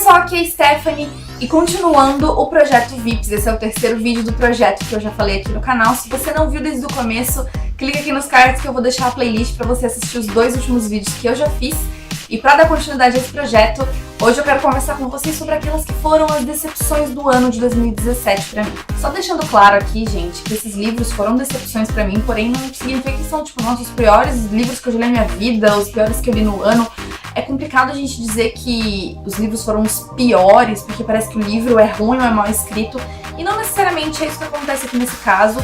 pessoal, aqui é a Stephanie e continuando o projeto VIPs, esse é o terceiro vídeo do projeto que eu já falei aqui no canal. Se você não viu desde o começo, clica aqui nos cards que eu vou deixar a playlist pra você assistir os dois últimos vídeos que eu já fiz. E pra dar continuidade a esse projeto, hoje eu quero conversar com vocês sobre aquelas que foram as decepções do ano de 2017 pra mim. Só deixando claro aqui, gente, que esses livros foram decepções pra mim, porém não significa que são, tipo, nossos piores livros que eu já li na minha vida, os piores que eu li no ano. É complicado a gente dizer que os livros foram os piores, porque parece que o livro é ruim ou é mal escrito, e não necessariamente é isso que acontece aqui nesse caso.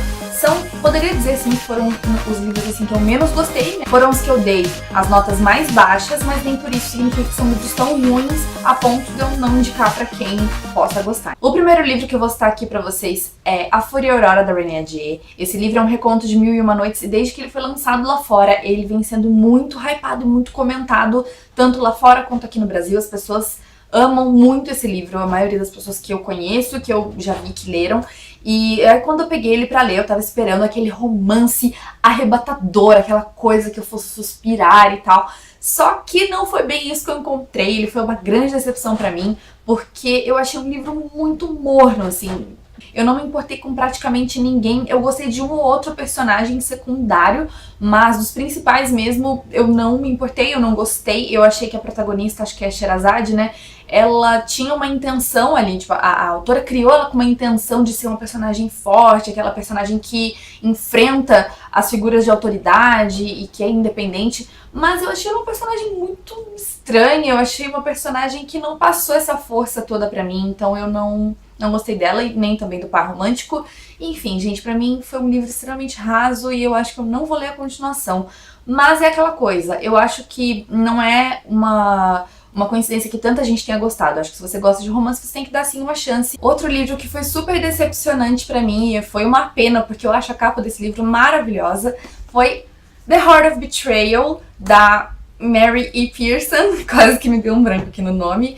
Poderia dizer assim, que foram os livros assim, que eu menos gostei, né? Foram os que eu dei as notas mais baixas, mas nem por isso significa que são livros tão ruins a ponto de eu não indicar pra quem possa gostar. O primeiro livro que eu vou citar aqui pra vocês é A Fúria e a Aurora, da Renée Ahdieh. Esse livro é um reconto de Mil e Uma Noites, e desde que ele foi lançado lá fora, ele vem sendo muito hypado e muito comentado, tanto lá fora quanto aqui no Brasil. As pessoas amam muito esse livro, a maioria das pessoas que eu conheço, que eu já vi que leram. E aí quando eu peguei ele pra ler, eu tava esperando aquele romance arrebatador, aquela coisa que eu fosse suspirar e tal. Só que não foi bem isso que eu encontrei, ele foi uma grande decepção pra mim, porque eu achei um livro muito morno, assim. Eu não me importei com praticamente ninguém, eu gostei de um ou outro personagem secundário, mas dos principais mesmo eu não me importei, eu não gostei. Eu achei que a protagonista, acho que é a Sherazade, né, ela tinha uma intenção ali, tipo, a autora criou ela com uma intenção de ser uma personagem forte, aquela personagem que enfrenta as figuras de autoridade e que é independente, mas eu achei uma personagem muito estranha, eu achei uma personagem que não passou essa força toda pra mim, então eu não gostei dela e nem também do par romântico. Enfim, gente, pra mim foi um livro extremamente raso e eu acho que eu não vou ler a continuação. Mas é aquela coisa, eu acho que não é uma coincidência que tanta gente tenha gostado. Acho que se você gosta de romance, você tem que dar sim uma chance. Outro livro que foi super decepcionante pra mim, e foi uma pena, porque eu acho a capa desse livro maravilhosa, foi The Heart of Betrayal, da Mary E. Pearson. Quase que me deu um branco aqui no nome.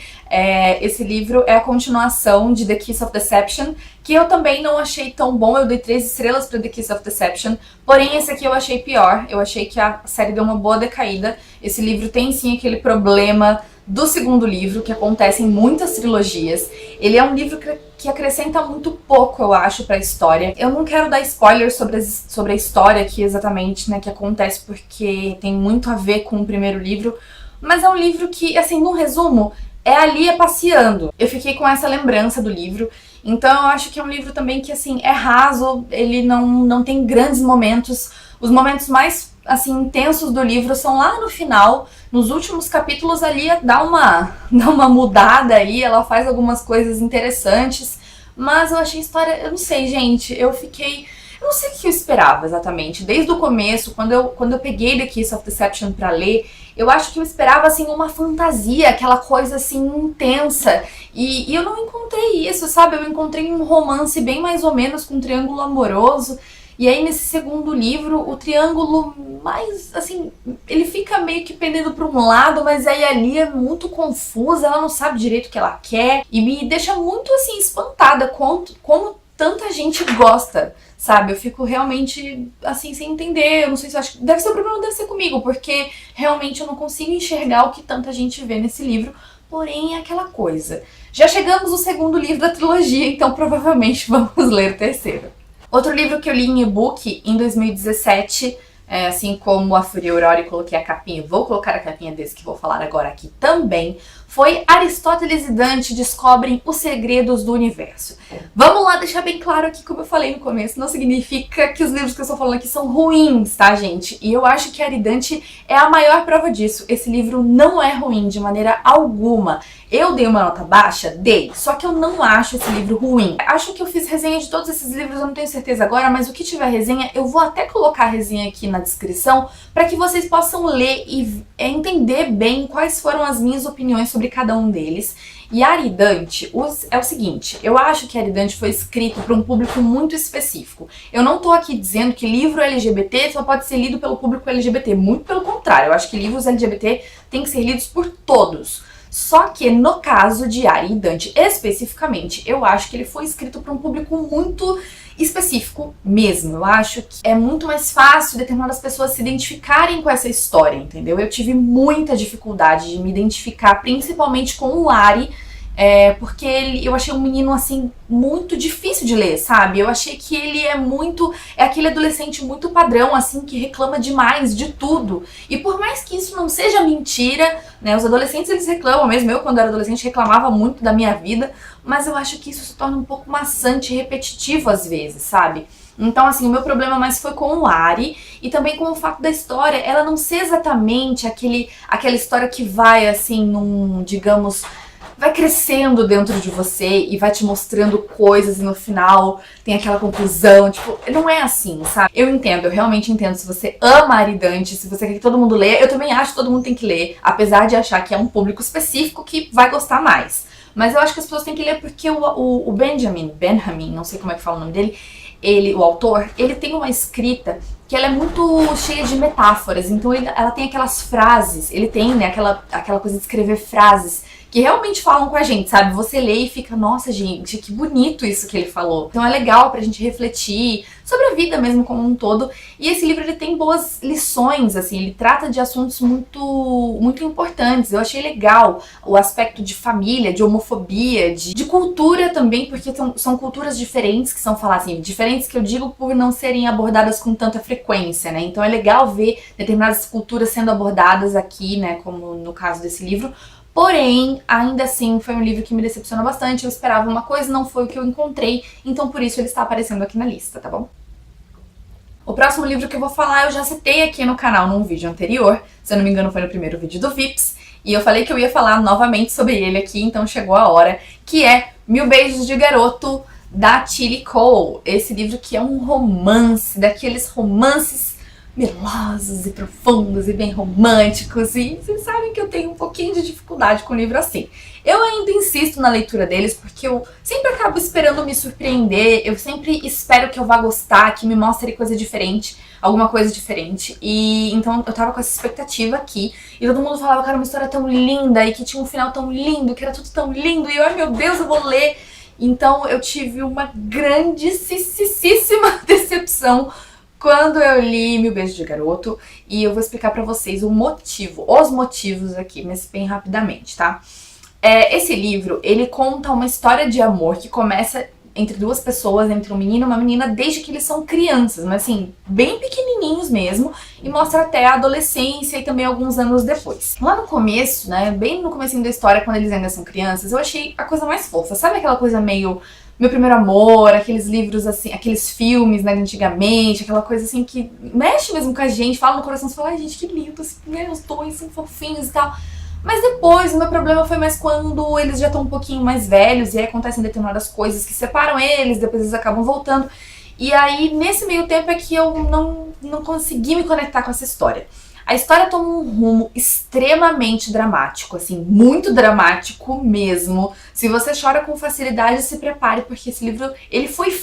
Esse livro é a continuação de The Kiss of Deception, que eu também não achei tão bom. Eu dei 3 estrelas para The Kiss of Deception, porém esse aqui eu achei pior. Eu achei que a série deu uma boa decaída. Esse livro tem sim aquele problema do segundo livro, que acontece em muitas trilogias. Ele é um livro que acrescenta muito pouco, eu acho, pra história. Eu não quero dar spoilers sobre a história aqui exatamente, né, que acontece, porque tem muito a ver com o primeiro livro, mas é um livro que, assim, num resumo, é a Lia passeando. Eu fiquei com essa lembrança do livro, então eu acho que é um livro também que, assim, é raso, ele não tem grandes momentos. Os momentos mais, assim, intensos do livro são lá no final. Nos últimos capítulos ali dá uma mudada aí, ela faz algumas coisas interessantes, mas eu achei a história, eu não sei, gente, eu não sei o que eu esperava exatamente. Desde o começo, quando eu peguei The Kiss of Deception pra ler, eu acho que eu esperava, assim, uma fantasia, aquela coisa, assim, intensa, e eu não encontrei isso, sabe? Eu encontrei um romance bem mais ou menos, com um triângulo amoroso. E aí nesse segundo livro, o triângulo mais, assim, ele fica meio que pendendo para um lado, mas aí a Lia é muito confusa, ela não sabe direito o que ela quer, e me deixa muito, assim, espantada como tanta gente gosta, sabe? Eu fico realmente, assim, sem entender. Eu não sei se eu acho que deve ser o problema, deve ser comigo, porque realmente eu não consigo enxergar o que tanta gente vê nesse livro, porém é aquela coisa. Já chegamos no segundo livro da trilogia, então provavelmente vamos ler o terceiro. Outro livro que eu li em e-book em 2017, assim como A Fúria e a Aurora, e coloquei a capinha, vou colocar a capinha desse que vou falar agora aqui também, foi Aristóteles e Dante Descobrem os Segredos do Universo. Vamos lá deixar bem claro aqui, como eu falei no começo, não significa que os livros que eu estou falando aqui são ruins, tá, gente? E eu acho que Aridante é a maior prova disso. Esse livro não é ruim de maneira alguma. Eu dei uma nota baixa? Dei. Só que eu não acho esse livro ruim. Acho que eu fiz resenha de todos esses livros, eu não tenho certeza agora, mas o que tiver resenha, eu vou até colocar a resenha aqui na descrição para que vocês possam ler e entender bem quais foram as minhas opiniões sobre cada um deles. E Aridante é o seguinte, eu acho que Aridante foi escrito para um público muito específico. Eu não tô aqui dizendo que livro LGBT só pode ser lido pelo público LGBT, muito pelo contrário, eu acho que livros LGBT têm que ser lidos por todos. Só que no caso de Aridante especificamente, eu acho que ele foi escrito para um público muito específico mesmo. Eu acho que é muito mais fácil determinadas pessoas se identificarem com essa história, entendeu? Eu tive muita dificuldade de me identificar, principalmente com o Ari, porque eu achei um menino, assim, muito difícil de ler, sabe? Eu achei que ele é aquele adolescente muito padrão, assim, que reclama demais de tudo. E por mais que isso não seja mentira, né, os adolescentes eles reclamam mesmo, eu quando era adolescente reclamava muito da minha vida, mas eu acho que isso se torna um pouco maçante e repetitivo às vezes, sabe? Então, assim, o meu problema mais foi com o Ari e também com o fato da história, ela não ser exatamente aquela história que vai, assim, digamos, vai crescendo dentro de você e vai te mostrando coisas e no final tem aquela conclusão, tipo, não é assim, sabe? Eu realmente entendo, se você ama Aridante, se você quer que todo mundo leia, eu também acho que todo mundo tem que ler, apesar de achar que é um público específico que vai gostar mais. Mas eu acho que as pessoas têm que ler porque o Benjamin, não sei como é que fala o nome dele, o autor, ele tem uma escrita que ela é muito cheia de metáforas, então ela tem aquelas frases, ele tem, né, aquela coisa de escrever frases que realmente falam com a gente, sabe? Você lê e fica, nossa gente, que bonito isso que ele falou. Então é legal pra gente refletir sobre a vida mesmo como um todo. E esse livro ele tem boas lições, assim, ele trata de assuntos muito importantes. Eu achei legal o aspecto de família, de homofobia, de cultura também, porque são culturas diferentes que são faladas, assim, diferentes que eu digo por não serem abordadas com tanta frequência, né? Então é legal ver determinadas culturas sendo abordadas aqui, né, como no caso desse livro. Porém, ainda assim, foi um livro que me decepcionou bastante, eu esperava uma coisa, não foi o que eu encontrei, então por isso ele está aparecendo aqui na lista, tá bom? O próximo livro que eu vou falar eu já citei aqui no canal num vídeo anterior, se eu não me engano foi no primeiro vídeo do Vips, e eu falei que eu ia falar novamente sobre ele aqui, então chegou a hora, que é 1000 Beijos de Garoto, da Tillie Cole. Esse livro que é um romance, daqueles romances melosos e profundos e bem românticos, e vocês sabem que eu tenho um pouquinho de dificuldade com o livro assim. Eu ainda insisto na leitura deles porque eu sempre acabo esperando me surpreender, eu sempre espero que eu vá gostar, que me mostre coisa diferente, alguma coisa diferente, e então eu tava com essa expectativa aqui, e todo mundo falava que era uma história tão linda, e que tinha um final tão lindo, que era tudo tão lindo, e eu, ai meu Deus, eu vou ler. Então eu tive uma grandíssima decepção quando eu li 1000 Beijos de Garoto, e eu vou explicar pra vocês os motivos aqui, mas bem rapidamente, tá? Esse livro, ele conta uma história de amor que começa entre duas pessoas, entre um menino e uma menina, desde que eles são crianças, mas assim, bem pequenininhos mesmo, e mostra até a adolescência e também alguns anos depois. Lá no começo, né, bem no comecinho da história, quando eles ainda são crianças, eu achei a coisa mais fofa, sabe aquela coisa meio Meu Primeiro Amor, aqueles livros assim, aqueles filmes, né, de antigamente, aquela coisa assim que mexe mesmo com a gente, fala no coração, você fala, ai gente, que lindo, assim, né, os dois são fofinhos e tal. Mas depois, o meu problema foi mais quando eles já estão um pouquinho mais velhos e aí acontecem determinadas coisas que separam eles, depois eles acabam voltando. E aí, nesse meio tempo é que eu não consegui me conectar com essa história. A história toma um rumo extremamente dramático, assim, muito dramático mesmo. Se você chora com facilidade, se prepare, porque esse livro, ele foi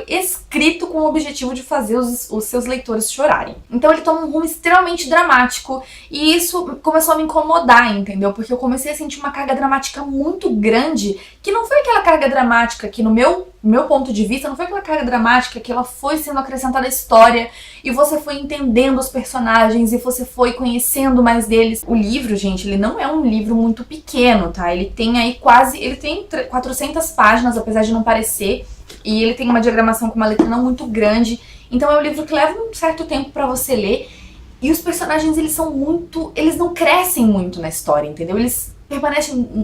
escrito com o objetivo de fazer os seus leitores chorarem. Então ele toma um rumo extremamente dramático, e isso começou a me incomodar, entendeu? Porque eu comecei a sentir uma carga dramática muito grande, que não foi aquela carga dramática que no meu ponto de vista, não foi aquela carga dramática que ela foi sendo acrescentada à história e você foi entendendo os personagens e você foi conhecendo mais deles. O livro, gente, ele não é um livro muito pequeno, tá? Ele tem aí ele tem 400 páginas, apesar de não parecer, e ele tem uma diagramação com uma letra não muito grande, então é um livro que leva um certo tempo pra você ler, e os personagens, eles não crescem muito na história, entendeu? Eles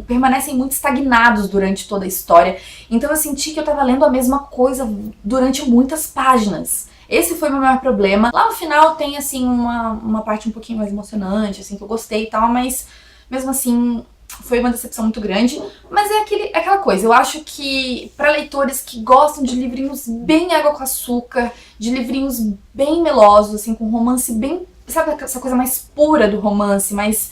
permanecem muito estagnados durante toda a história. Então eu senti que eu tava lendo a mesma coisa durante muitas páginas. Esse foi o meu maior problema. Lá no final tem, assim, uma parte um pouquinho mais emocionante, assim, que eu gostei e tal, mas mesmo assim foi uma decepção muito grande. Mas é aquela coisa, eu acho que para leitores que gostam de livrinhos bem água com açúcar, de livrinhos bem melosos, assim, com romance bem, sabe, essa coisa mais pura do romance, mas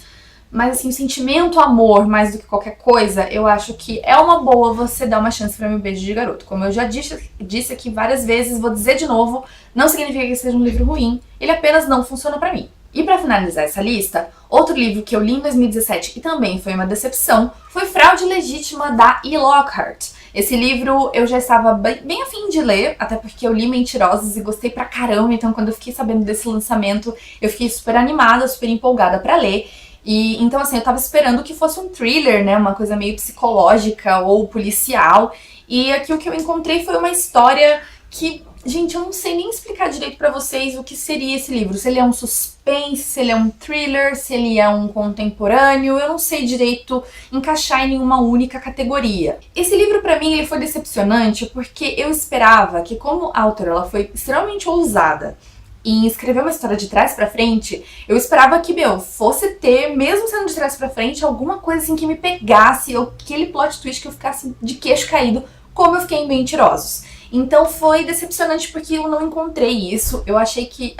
assim, o sentimento amor mais do que qualquer coisa, eu acho que é uma boa você dar uma chance pra 1000 Beijos de Garoto. Como eu já disse aqui várias vezes, vou dizer de novo, não significa que seja um livro ruim, ele apenas não funciona pra mim. E pra finalizar essa lista, outro livro que eu li em 2017 e também foi uma decepção, foi Fraude Legítima, da E. Lockhart. Esse livro eu já estava bem afim de ler, até porque eu li Mentirosos e gostei pra caramba, então quando eu fiquei sabendo desse lançamento, eu fiquei super animada, super empolgada pra ler. E então, assim, eu tava esperando que fosse um thriller, né? Uma coisa meio psicológica ou policial. E aqui o que eu encontrei foi uma história que, gente, eu não sei nem explicar direito pra vocês o que seria esse livro. Se ele é um suspense, se ele é um thriller, se ele é um contemporâneo, eu não sei direito encaixar em nenhuma única categoria. Esse livro pra mim ele foi decepcionante porque eu esperava que, como a autora ela foi extremamente ousada em escrever uma história de trás pra frente, eu esperava que, fosse ter, mesmo sendo de trás pra frente, alguma coisa assim que me pegasse, ou aquele plot twist que eu ficasse de queixo caído, como eu fiquei em Mentirosos. Então foi decepcionante porque eu não encontrei isso. Eu achei que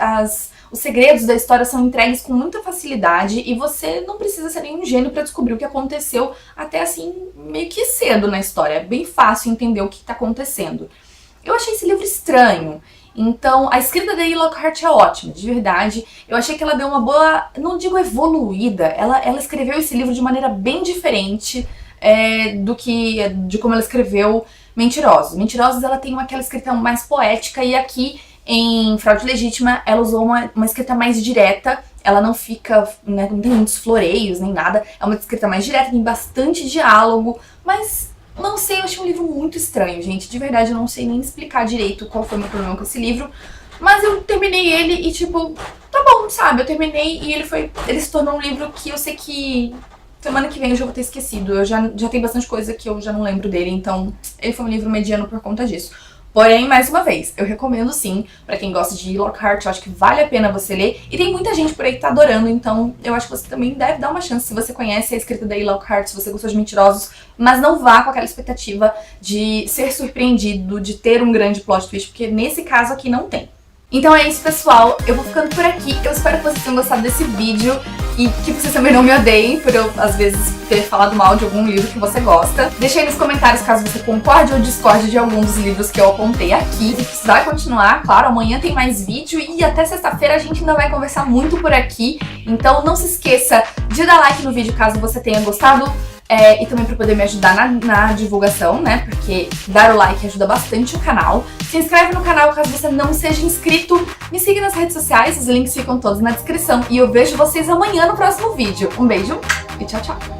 os segredos da história são entregues com muita facilidade e você não precisa ser nenhum gênio pra descobrir o que aconteceu até assim, meio que cedo na história. É bem fácil entender o que tá acontecendo. Eu achei esse livro estranho. Então, a escrita da Lee Lockhart é ótima, de verdade. Eu achei que ela deu uma boa, não digo evoluída, ela escreveu esse livro de maneira bem diferente de como ela escreveu Mentirosos. Mentirosos ela tem aquela escrita mais poética e aqui em Fraude Legítima ela usou uma escrita mais direta. Ela não fica, né, não tem muitos floreios nem nada. É uma escrita mais direta, tem bastante diálogo, mas não sei, eu achei um livro muito estranho, gente. De verdade, eu não sei nem explicar direito qual foi o meu problema com esse livro. Mas eu terminei ele e, tipo, tá bom, sabe? Eu terminei e ele se tornou um livro que eu sei que semana que vem eu já vou ter esquecido. Eu já tem bastante coisa que eu já não lembro dele, então ele foi um livro mediano por conta disso. Porém, mais uma vez, eu recomendo sim, pra quem gosta de Lockhart, eu acho que vale a pena você ler. E tem muita gente por aí que tá adorando, então eu acho que você também deve dar uma chance se você conhece a escrita da Lockhart, se você gostou de Mentirosos, mas não vá com aquela expectativa de ser surpreendido, de ter um grande plot twist, porque nesse caso aqui não tem. Então é isso, pessoal. Eu vou ficando por aqui. Eu espero que vocês tenham gostado desse vídeo e que vocês também não me odeiem por eu, às vezes, ter falado mal de algum livro que você gosta. Deixa aí nos comentários caso você concorde ou discorde de algum dos livros que eu apontei aqui. Se vai continuar, claro, amanhã tem mais vídeo e até sexta-feira a gente ainda vai conversar muito por aqui. Então não se esqueça de dar like no vídeo caso você tenha gostado. E também para poder me ajudar na divulgação, né? Porque dar o like ajuda bastante o canal. Se inscreve no canal caso você não seja inscrito. Me siga nas redes sociais, os links ficam todos na descrição. E eu vejo vocês amanhã no próximo vídeo. Um beijo e tchau, tchau!